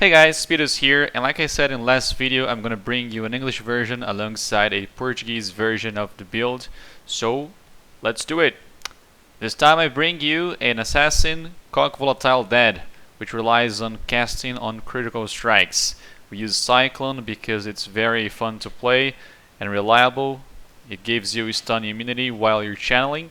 Hey guys, Speedoz here, and like I said in last video, I'm gonna bring you an English version alongside a Portuguese version of the build. So, let's do it! This time I bring you an assassin, Critical Volatile Dead, which relies on casting on critical strikes. We use Cyclone because it's very fun to play and reliable. It gives you stun immunity while you're channeling,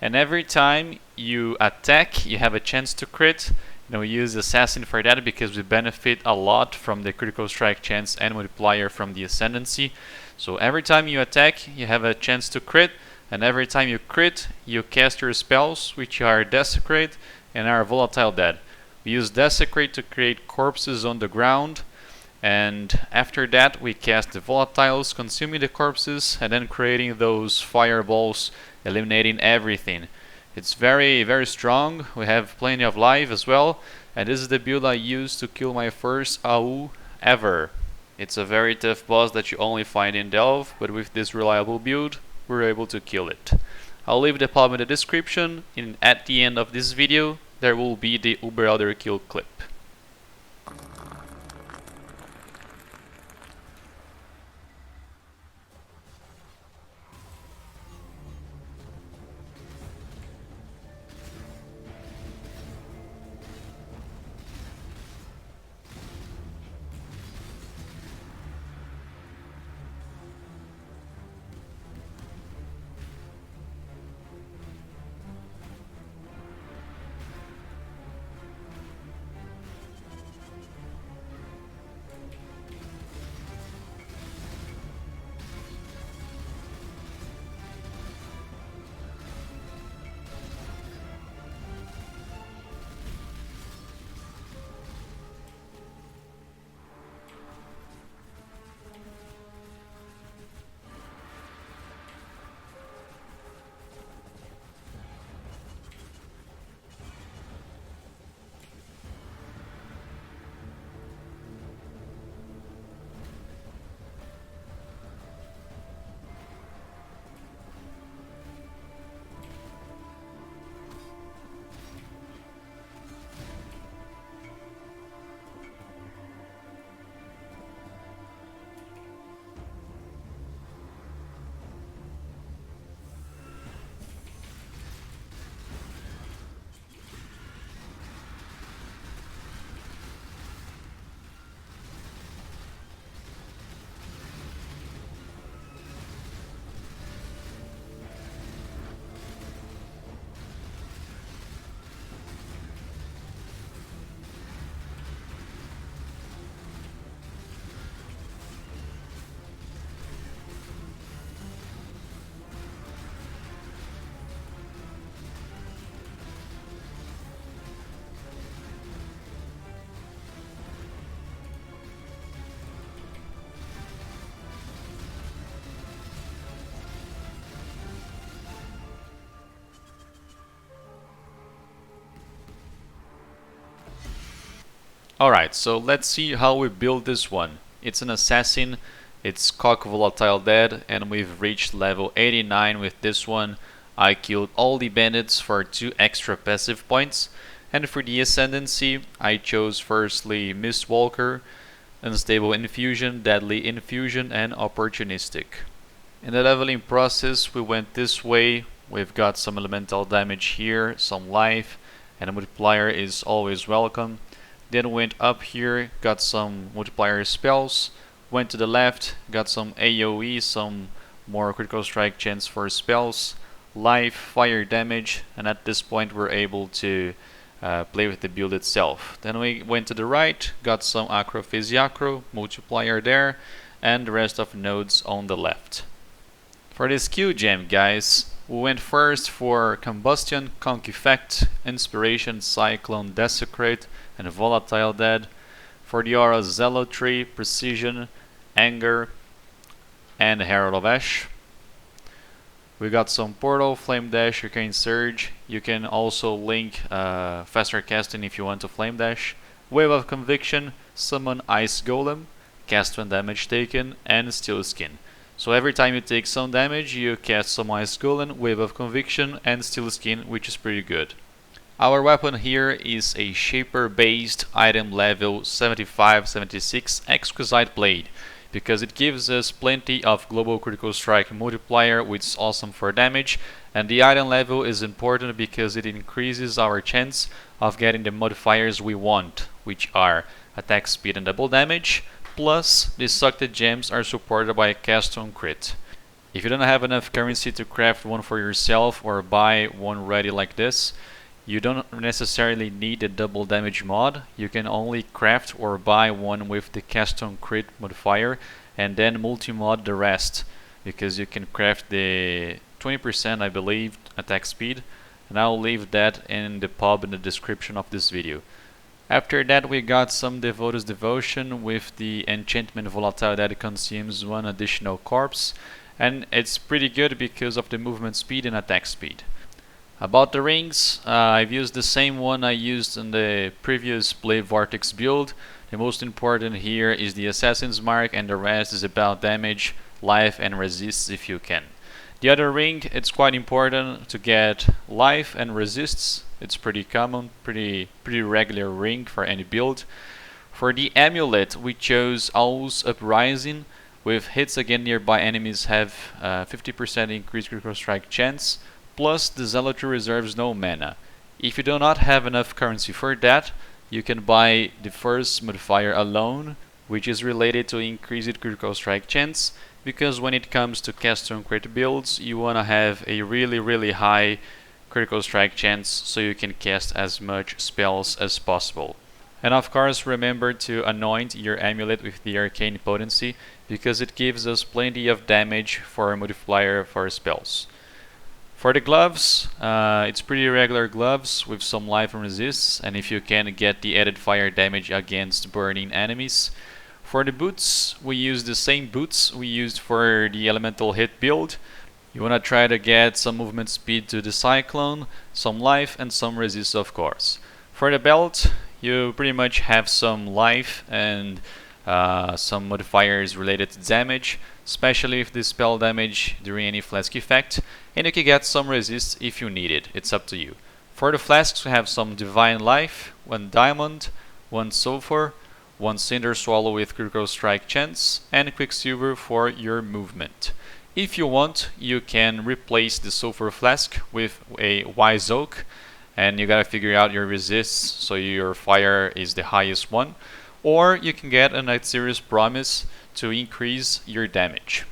and every time you attack, you have a chance to crit. We use Assassin for that because we benefit a lot from the critical strike chance and multiplier from the Ascendancy. So every time you attack, you have a chance to crit, and every time you crit, you cast your spells, which are Desecrate and are Volatile Dead. We use Desecrate to create corpses on the ground, and after that we cast the Volatiles, consuming the corpses, and then creating those fireballs, eliminating everything. It's very strong. We have plenty of life as well, and this is the build I used to kill my first Aul ever. It's a very tough boss that you only find in Delve, but with this reliable build we're able to kill it. I'll leave the pub in the description, and at the end of this video there will be the Uber Elder kill clip. Alright, so let's see how we build this one. It's an assassin, it's Critical Volatile Dead, and we've reached level 89 with this one. I killed all the bandits for 2 extra passive points, and for the Ascendancy I chose firstly Mistwalker, Unstable Infusion, Deadly Infusion, and Opportunistic. In the leveling process we went this way. We've got some elemental damage here, some life, and a multiplier is always welcome. Then went up here, got some multiplier spells, went to the left, got some AoE, some more critical strike chance for spells, life, fire damage, and at this point we're able to play with the build itself. Then we went to the right, got some Acro Physiacro, multiplier there, and the rest of nodes on the left. For this Q gem, guys, we went first for Combustion, Conk Effect, Inspiration, Cyclone, Desecrate, and Volatile Dead. For the aura, Zealotry, Precision, Anger, and Herald of Ash. We got some Portal, Flame Dash, Arcane Surge. You can also link faster casting if you want to Flame Dash. Wave of Conviction, Summon Ice Golem, cast when damage taken, and Steel Skin. So every time you take some damage, you cast some Ice Golem, Wave of Conviction, and Steel Skin, which is pretty good. Our weapon here is a Shaper based item level 75-76 Exquisite Blade, because it gives us plenty of global critical strike multiplier, which is awesome for damage, and the item level is important because it increases our chance of getting the modifiers we want, which are attack speed and double damage, plus the sucked gems are supported by cast on crit. If you don't have enough currency to craft one for yourself or buy one ready like this, you don't necessarily need a double damage mod. You can only craft or buy one with the cast on crit modifier and then multi-mod the rest, because you can craft the 20% I believe attack speed, and I'll leave that in the pub in the description of this video. After that we got some Devotee's Devotion with the enchantment Volatile Dead consumes one additional corpse, and it's pretty good because of the movement speed and attack speed. About the rings, I've used the same one I used in the previous Blade Vortex build. The most important here is the Assassin's Mark, and the rest is about damage, life and resists if you can. The other ring, it's quite important to get life and resists. It's pretty common, pretty regular ring for any build. For the amulet, we chose Aul's Uprising. With hits against nearby enemies have 50% increased critical strike chance, plus the Zealotry reserves no mana. If you do not have enough currency for that, you can buy the first modifier alone, which is related to increased critical strike chance, because when it comes to cast on crit builds, you want to have a really high critical strike chance so you can cast as much spells as possible. And of course remember to anoint your amulet with the arcane potency, because it gives us plenty of damage for a multiplier for spells. For the gloves, it's pretty regular gloves with some life and resists, and if you can, get the added fire damage against burning enemies. For the boots, we use the same boots we used for the elemental hit build. You want to try to get some movement speed to the cyclone, some life and some resist of course. For the belt, you pretty much have some life and some modifiers related to damage, especially if the spell damage during any flask effect, and you can get some resist if you need it, it's up to you. For the flasks we have some divine life, 1 diamond, 1 sulfur, 1 cinder swallow with critical strike chance, and quicksilver for your movement. If you want, you can replace the sulfur flask with a wise oak, and you gotta figure out your resists so your fire is the highest one, or you can get a Night Series Promise to increase your damage.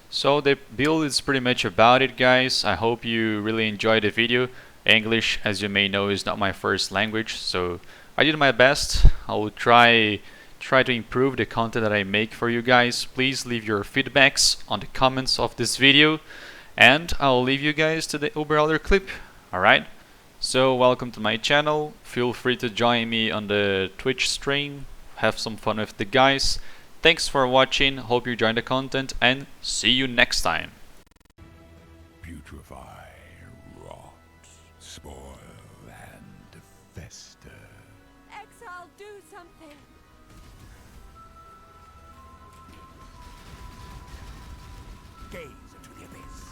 So the build is pretty much about it, guys. I hope you really enjoyed the video. English, as you may know, is not my first language, so I did my best. I will try to improve the content that I make for you guys. Please leave your feedbacks on the comments of this video, and I'll leave you guys to the Uber clip. Alright? So welcome to my channel. Feel free to join me on the Twitch stream. Have some fun with the guys. Thanks for watching. Hope you enjoyed the content, and see you next time. Putrefy, rot, spoil, and fester. Exile, do something! Gaze into the abyss.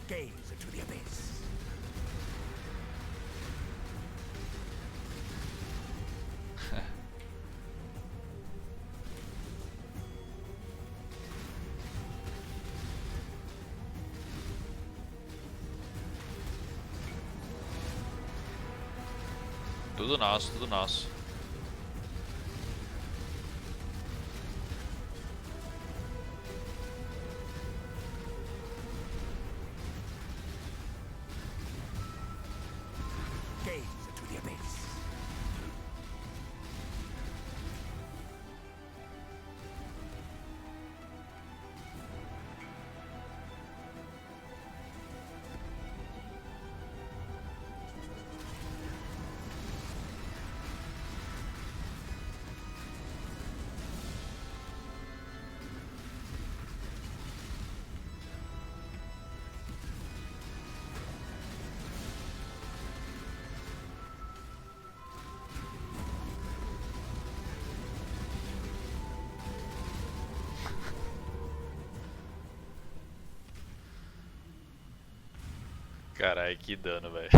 Gaze into the abyss. Tudo nosso, tudo nosso. Gaze into the abyss. Carai, que dano, velho.